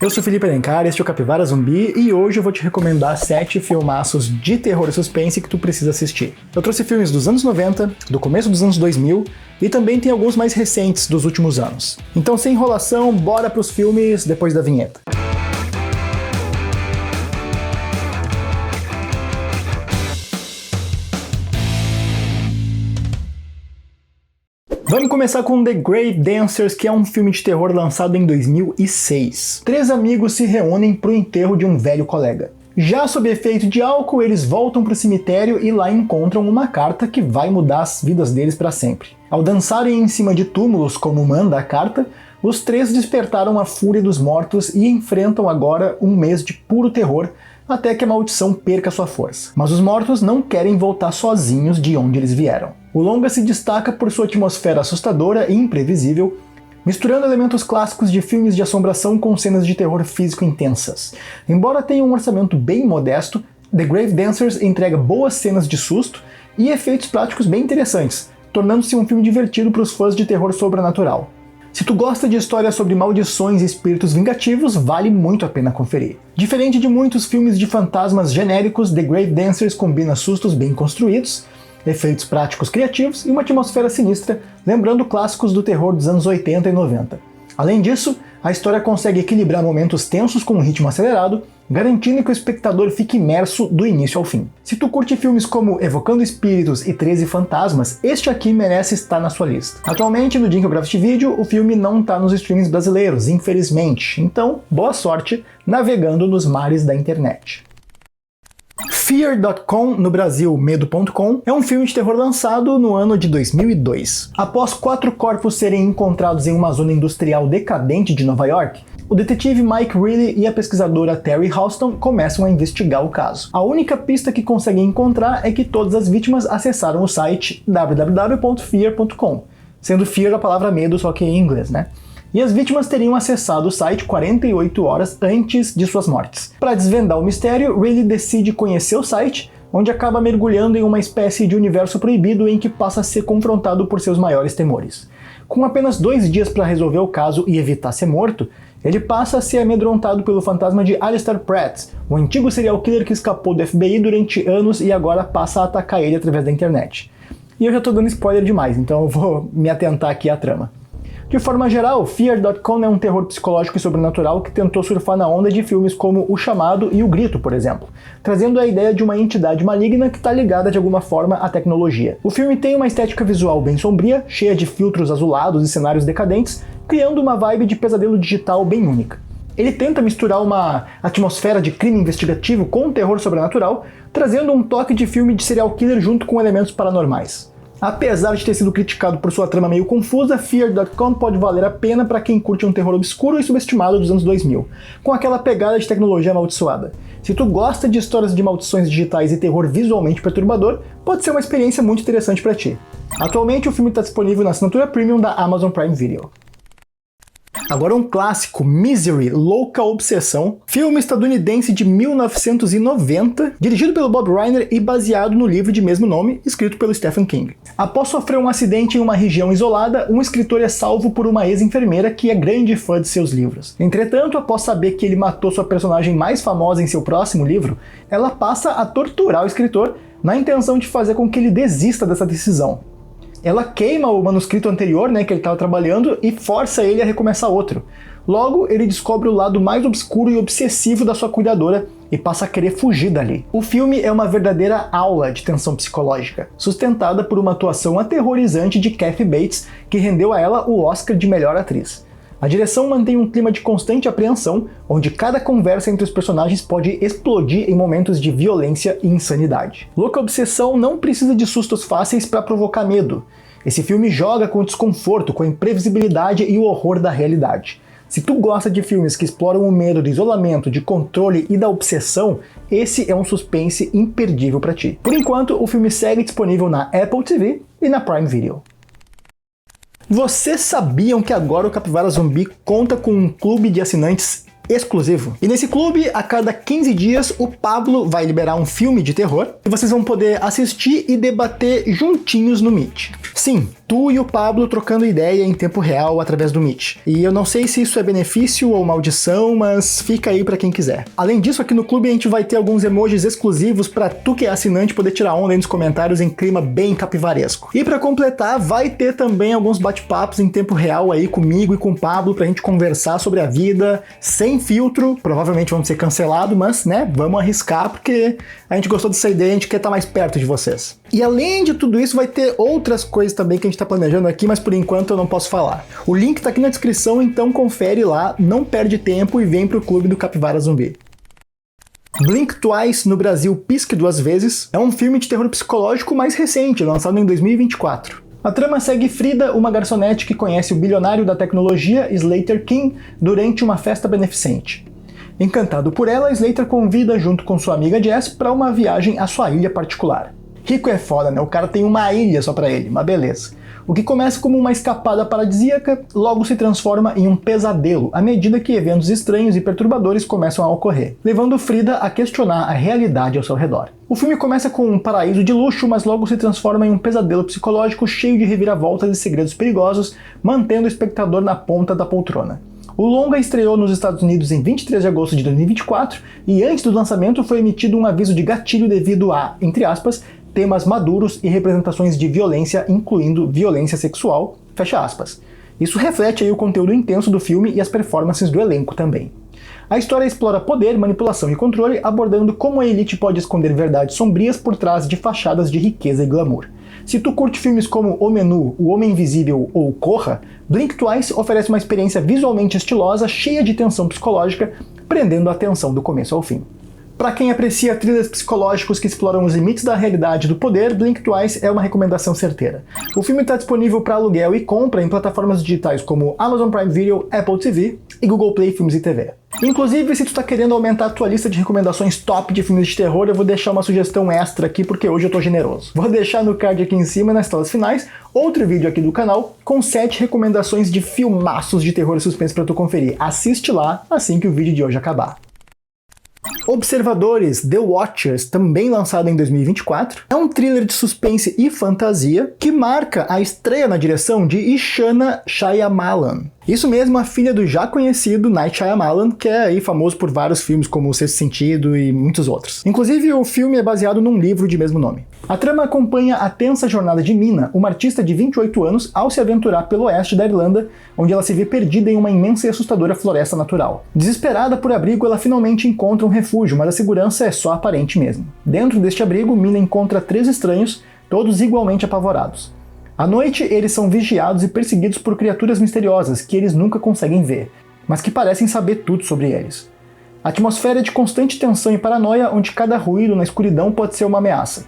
Eu sou Felipe Alencar, este é o Capivara Zumbi e hoje eu vou te recomendar 7 filmaços de terror e suspense que tu precisa assistir. Eu trouxe filmes dos anos 90, do começo dos anos 2000 e também tem alguns mais recentes dos últimos anos. Então sem enrolação, bora pros filmes depois da vinheta. Vamos começar com The Grave Dancers, que é um filme de terror lançado em 2006. 3 amigos se reúnem para o enterro de um velho colega. Já sob efeito de álcool, eles voltam para o cemitério e lá encontram uma carta que vai mudar as vidas deles para sempre. Ao dançarem em cima de túmulos, como manda a carta, os 3 despertaram a fúria dos mortos e enfrentam agora um mês de puro terror, até que a maldição perca sua força. Mas os mortos não querem voltar sozinhos de onde eles vieram. O longa se destaca por sua atmosfera assustadora e imprevisível, misturando elementos clássicos de filmes de assombração com cenas de terror físico intensas. Embora tenha um orçamento bem modesto, The Grave Dancers entrega boas cenas de susto e efeitos práticos bem interessantes, tornando-se um filme divertido para os fãs de terror sobrenatural. Se tu gosta de histórias sobre maldições e espíritos vingativos, vale muito a pena conferir. Diferente de muitos filmes de fantasmas genéricos, The Grave Dancers combina sustos bem construídos, efeitos práticos criativos e uma atmosfera sinistra, lembrando clássicos do terror dos anos 80 e 90. Além disso, a história consegue equilibrar momentos tensos com um ritmo acelerado, garantindo que o espectador fique imerso do início ao fim. Se tu curte filmes como Evocando Espíritos e 13 Fantasmas, este aqui merece estar na sua lista. Atualmente, no dia que eu gravo este vídeo, o filme não está nos streams brasileiros, infelizmente, então boa sorte navegando nos mares da internet. Fear.com, no Brasil Medo.com, é um filme de terror lançado no ano de 2002. Após 4 corpos serem encontrados em uma zona industrial decadente de Nova York, o detetive Mike Reilly e a pesquisadora Terry Houston começam a investigar o caso. A única pista que conseguem encontrar é que todas as vítimas acessaram o site www.fear.com, sendo fear a palavra medo, só que em inglês, né? E as vítimas teriam acessado o site 48 horas antes de suas mortes. Para desvendar o mistério, Reilly decide conhecer o site, onde acaba mergulhando em uma espécie de universo proibido em que passa a ser confrontado por seus maiores temores. Com apenas 2 dias para resolver o caso e evitar ser morto, ele passa a ser amedrontado pelo fantasma de Alistair Pratt, o antigo serial killer que escapou do FBI durante anos e agora passa a atacar ele através da internet. E eu já tô dando spoiler demais, então eu vou me atentar aqui à trama. De forma geral, Fear.com é um terror psicológico e sobrenatural que tentou surfar na onda de filmes como O Chamado e O Grito, por exemplo, trazendo a ideia de uma entidade maligna que está ligada de alguma forma à tecnologia. O filme tem uma estética visual bem sombria, cheia de filtros azulados e cenários decadentes, criando uma vibe de pesadelo digital bem única. Ele tenta misturar uma atmosfera de crime investigativo com terror sobrenatural, trazendo um toque de filme de serial killer junto com elementos paranormais. Apesar de ter sido criticado por sua trama meio confusa, Fear.com pode valer a pena para quem curte um terror obscuro e subestimado dos anos 2000, com aquela pegada de tecnologia amaldiçoada. Se tu gosta de histórias de maldições digitais e terror visualmente perturbador, pode ser uma experiência muito interessante para ti. Atualmente o filme está disponível na assinatura Premium da Amazon Prime Video. Agora um clássico, Misery, Louca Obsessão, filme estadunidense de 1990, dirigido pelo Bob Reiner e baseado no livro de mesmo nome, escrito pelo Stephen King. Após sofrer um acidente em uma região isolada, um escritor é salvo por uma ex-enfermeira que é grande fã de seus livros. Entretanto, após saber que ele matou sua personagem mais famosa em seu próximo livro, ela passa a torturar o escritor na intenção de fazer com que ele desista dessa decisão. Ela queima o manuscrito anterior, que ele estava trabalhando, e força ele a recomeçar outro. Logo, ele descobre o lado mais obscuro e obsessivo da sua cuidadora e passa a querer fugir dali. O filme é uma verdadeira aula de tensão psicológica, sustentada por uma atuação aterrorizante de Kathy Bates, que rendeu a ela o Oscar de melhor atriz. A direção mantém um clima de constante apreensão, onde cada conversa entre os personagens pode explodir em momentos de violência e insanidade. Louca Obsessão não precisa de sustos fáceis para provocar medo. Esse filme joga com o desconforto, com a imprevisibilidade e o horror da realidade. Se tu gosta de filmes que exploram o medo do isolamento, de controle e da obsessão, esse é um suspense imperdível para ti. Por enquanto, o filme segue disponível na Apple TV e na Prime Video. Vocês sabiam que agora o Capivara Zumbi conta com um clube de assinantes exclusivo? E nesse clube, a cada 15 dias, o Pablo vai liberar um filme de terror e vocês vão poder assistir e debater juntinhos no Meet. Sim, tu e o Pablo trocando ideia em tempo real através do Meet. E eu não sei se isso é benefício ou maldição, mas fica aí pra quem quiser. Além disso, aqui no clube a gente vai ter alguns emojis exclusivos pra tu que é assinante poder tirar onda aí nos comentários em clima bem capivaresco. E pra completar, vai ter também alguns bate-papos em tempo real aí comigo e com o Pablo pra gente conversar sobre a vida, sem filtro. Provavelmente vamos ser cancelados, mas né, vamos arriscar porque a gente gostou dessa ideia e a gente quer estar mais perto de vocês. E além de tudo isso, vai ter outras coisas também que a gente tá planejando aqui, mas por enquanto eu não posso falar. O link tá aqui na descrição, então confere lá, não perde tempo e vem pro clube do Capivara Zumbi. Blink Twice, no Brasil Pisque Duas Vezes, é um filme de terror psicológico mais recente, lançado em 2024. A trama segue Frida, uma garçonete que conhece o bilionário da tecnologia, Slater King, durante uma festa beneficente. Encantado por ela, Slater convida junto com sua amiga Jess para uma viagem à sua ilha particular. Rico é foda, né? O cara tem uma ilha só pra ele, mas beleza. O que começa como uma escapada paradisíaca, logo se transforma em um pesadelo, à medida que eventos estranhos e perturbadores começam a ocorrer, levando Frida a questionar a realidade ao seu redor. O filme começa com um paraíso de luxo, mas logo se transforma em um pesadelo psicológico cheio de reviravoltas e segredos perigosos, mantendo o espectador na ponta da poltrona. O longa estreou nos Estados Unidos em 23 de agosto de 2024 e antes do lançamento foi emitido um aviso de gatilho devido a, entre aspas, temas maduros e representações de violência, incluindo violência sexual, fecha aspas. Isso reflete aí o conteúdo intenso do filme e as performances do elenco também. A história explora poder, manipulação e controle, abordando como a elite pode esconder verdades sombrias por trás de fachadas de riqueza e glamour. Se tu curte filmes como O Menu, O Homem Invisível ou Corra, Blink Twice oferece uma experiência visualmente estilosa, cheia de tensão psicológica, prendendo a atenção do começo ao fim. Para quem aprecia thrillers psicológicos que exploram os limites da realidade e do poder, Blink Twice é uma recomendação certeira. O filme está disponível para aluguel e compra em plataformas digitais como Amazon Prime Video, Apple TV e Google Play Filmes e TV. Inclusive, se tu tá querendo aumentar a tua lista de recomendações top de filmes de terror, eu vou deixar uma sugestão extra aqui porque hoje eu tô generoso. Vou deixar no card aqui em cima, nas telas finais, outro vídeo aqui do canal com 7 recomendações de filmaços de terror e suspense para tu conferir. Assiste lá assim que o vídeo de hoje acabar. Observadores, The Watchers, também lançado em 2024, é um thriller de suspense e fantasia que marca a estreia na direção de Ishana Shyamalan. Isso mesmo, a filha do já conhecido Night Shyamalan, que é aí famoso por vários filmes como O Sexto Sentido e muitos outros. Inclusive, o filme é baseado num livro de mesmo nome. A trama acompanha a tensa jornada de Mina, uma artista de 28 anos, ao se aventurar pelo oeste da Irlanda, onde ela se vê perdida em uma imensa e assustadora floresta natural. Desesperada por abrigo, ela finalmente encontra um refúgio, mas a segurança é só aparente mesmo. Dentro deste abrigo, Mina encontra 3 estranhos, todos igualmente apavorados. À noite, eles são vigiados e perseguidos por criaturas misteriosas que eles nunca conseguem ver, mas que parecem saber tudo sobre eles. A atmosfera é de constante tensão e paranoia, onde cada ruído na escuridão pode ser uma ameaça.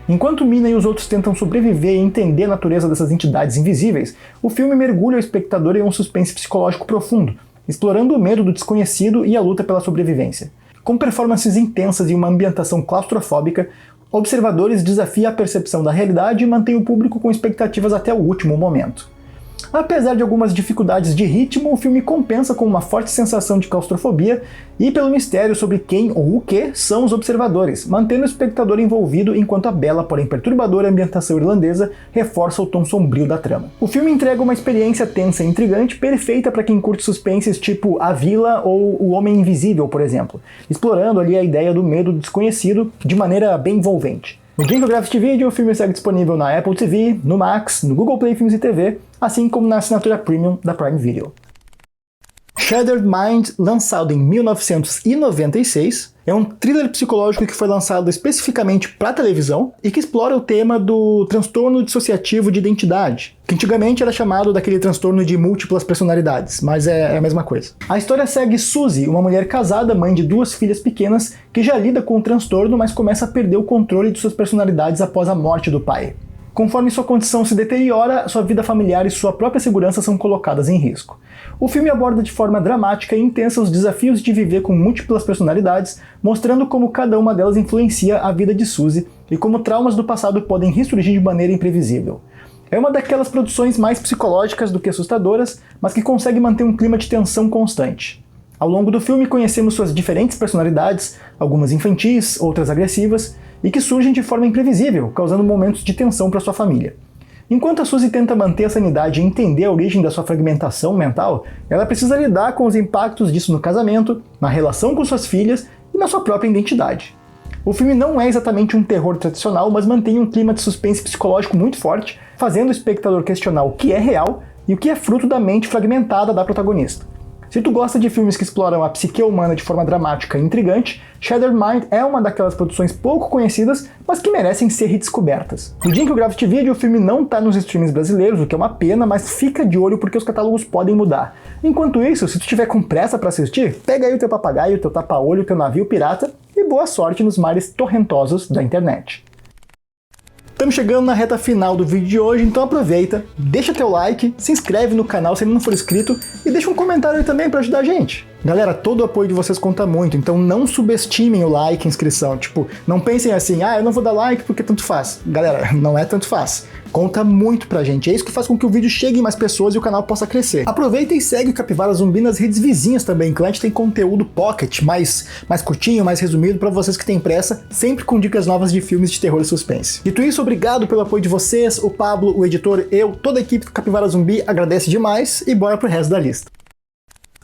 Enquanto Mina e os outros tentam sobreviver e entender a natureza dessas entidades invisíveis, o filme mergulha o espectador em um suspense psicológico profundo, explorando o medo do desconhecido e a luta pela sobrevivência. Com performances intensas e uma ambientação claustrofóbica, Observadores desafia a percepção da realidade e mantém o público com expectativas até o último momento. Apesar de algumas dificuldades de ritmo, o filme compensa com uma forte sensação de claustrofobia e pelo mistério sobre quem ou o que são os observadores, mantendo o espectador envolvido enquanto a bela, porém perturbadora ambientação irlandesa reforça o tom sombrio da trama. O filme entrega uma experiência tensa e intrigante, perfeita para quem curte suspenses tipo A Vila ou O Homem Invisível, por exemplo, explorando ali a ideia do medo do desconhecido de maneira bem envolvente. No dia que eu gravo este vídeo, o filme segue disponível na Apple TV, no Max, no Google Play Filmes e TV, assim como na assinatura Premium da Prime Video. Shattered Mind, lançado em 1996, é um thriller psicológico que foi lançado especificamente para televisão e que explora o tema do transtorno dissociativo de identidade, que antigamente era chamado daquele transtorno de múltiplas personalidades, mas é a mesma coisa. A história segue Suzy, uma mulher casada, mãe de 2 filhas pequenas, que já lida com o transtorno, mas começa a perder o controle de suas personalidades após a morte do pai. Conforme sua condição se deteriora, sua vida familiar e sua própria segurança são colocadas em risco. O filme aborda de forma dramática e intensa os desafios de viver com múltiplas personalidades, mostrando como cada uma delas influencia a vida de Suzy e como traumas do passado podem ressurgir de maneira imprevisível. É uma daquelas produções mais psicológicas do que assustadoras, mas que consegue manter um clima de tensão constante. Ao longo do filme conhecemos suas diferentes personalidades, algumas infantis, outras agressivas, e que surgem de forma imprevisível, causando momentos de tensão para sua família. Enquanto a Suzy tenta manter a sanidade e entender a origem da sua fragmentação mental, ela precisa lidar com os impactos disso no casamento, na relação com suas filhas e na sua própria identidade. O filme não é exatamente um terror tradicional, mas mantém um clima de suspense psicológico muito forte, fazendo o espectador questionar o que é real e o que é fruto da mente fragmentada da protagonista. Se tu gosta de filmes que exploram a psique humana de forma dramática e intrigante, Shattered Mind é uma daquelas produções pouco conhecidas, mas que merecem ser redescobertas. No dia em que eu gravo este vídeo, o filme não tá nos streams brasileiros, o que é uma pena, mas fica de olho porque os catálogos podem mudar. Enquanto isso, se tu tiver com pressa para assistir, pega aí o teu papagaio, o teu tapa-olho, o teu navio pirata e boa sorte nos mares torrentosos da internet. Estamos chegando na reta final do vídeo de hoje, então aproveita, deixa teu like, se inscreve no canal se ainda não for inscrito e deixa um comentário aí também para ajudar a gente. Galera, todo o apoio de vocês conta muito, então não subestimem o like e inscrição. Tipo, não pensem assim, eu não vou dar like porque tanto faz. Galera, não é tanto faz. Conta muito pra gente, é isso que faz com que o vídeo chegue em mais pessoas e o canal possa crescer. Aproveita e segue o Capivara Zumbi nas redes vizinhas também, que lá a gente tem conteúdo pocket, mais curtinho, mais resumido pra vocês que têm pressa, sempre com dicas novas de filmes de terror e suspense. Dito isso, obrigado pelo apoio de vocês, o Pablo, o editor, eu, toda a equipe do Capivara Zumbi agradece demais e bora pro resto da lista.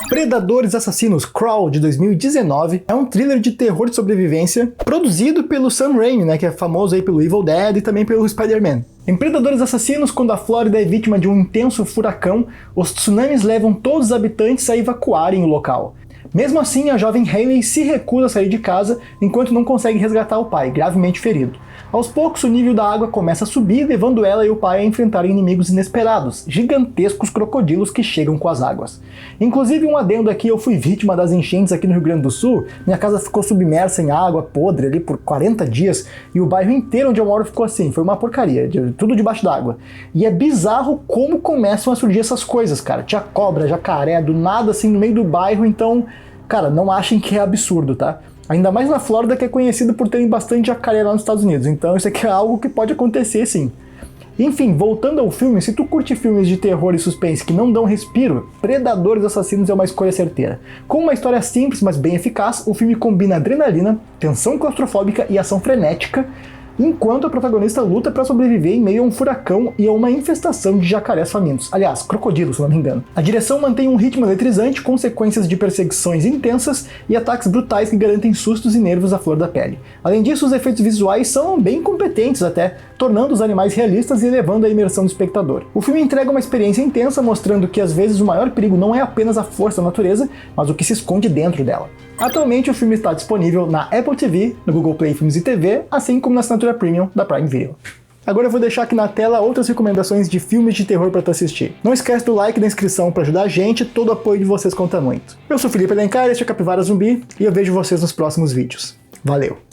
Predadores Assassinos Crawl, de 2019, é um thriller de terror de sobrevivência produzido pelo Sam Raimi, que é famoso aí pelo Evil Dead e também pelo Spider-Man. Em Predadores Assassinos, quando a Flórida é vítima de um intenso furacão, os tsunamis levam todos os habitantes a evacuarem o local. Mesmo assim, a jovem Hayley se recusa a sair de casa enquanto não consegue resgatar o pai, gravemente ferido. Aos poucos, o nível da água começa a subir, levando ela e o pai a enfrentarem inimigos inesperados, gigantescos crocodilos que chegam com as águas. Inclusive, um adendo aqui, eu fui vítima das enchentes aqui no Rio Grande do Sul, minha casa ficou submersa em água podre ali por 40 dias, e o bairro inteiro onde eu moro ficou assim, foi uma porcaria, tudo debaixo d'água. E é bizarro como começam a surgir essas coisas, cara. Tinha cobra, jacaré, do nada assim no meio do bairro, então, cara, não achem que é absurdo, tá? Ainda mais na Flórida, que é conhecido por terem bastante jacaré lá nos Estados Unidos, então isso aqui é algo que pode acontecer sim. Enfim, voltando ao filme, se tu curte filmes de terror e suspense que não dão respiro, Predadores Assassinos é uma escolha certeira. Com uma história simples, mas bem eficaz, o filme combina adrenalina, tensão claustrofóbica e ação frenética, enquanto a protagonista luta para sobreviver em meio a um furacão e a uma infestação de jacarés famintos. Aliás, crocodilos, se não me engano. A direção mantém um ritmo eletrizante, com sequências de perseguições intensas e ataques brutais que garantem sustos e nervos à flor da pele. Além disso, os efeitos visuais são bem competentes até, tornando os animais realistas e elevando a imersão do espectador. O filme entrega uma experiência intensa, mostrando que às vezes o maior perigo não é apenas a força da natureza, mas o que se esconde dentro dela. Atualmente o filme está disponível na Apple TV, no Google Play Filmes e TV, assim como na assinatura Premium da Prime Video. Agora eu vou deixar aqui na tela outras recomendações de filmes de terror para tu assistir. Não esquece do like e da inscrição para ajudar a gente, todo o apoio de vocês conta muito. Eu sou Felipe Alencar, este é o Capivara Zumbi, e eu vejo vocês nos próximos vídeos. Valeu!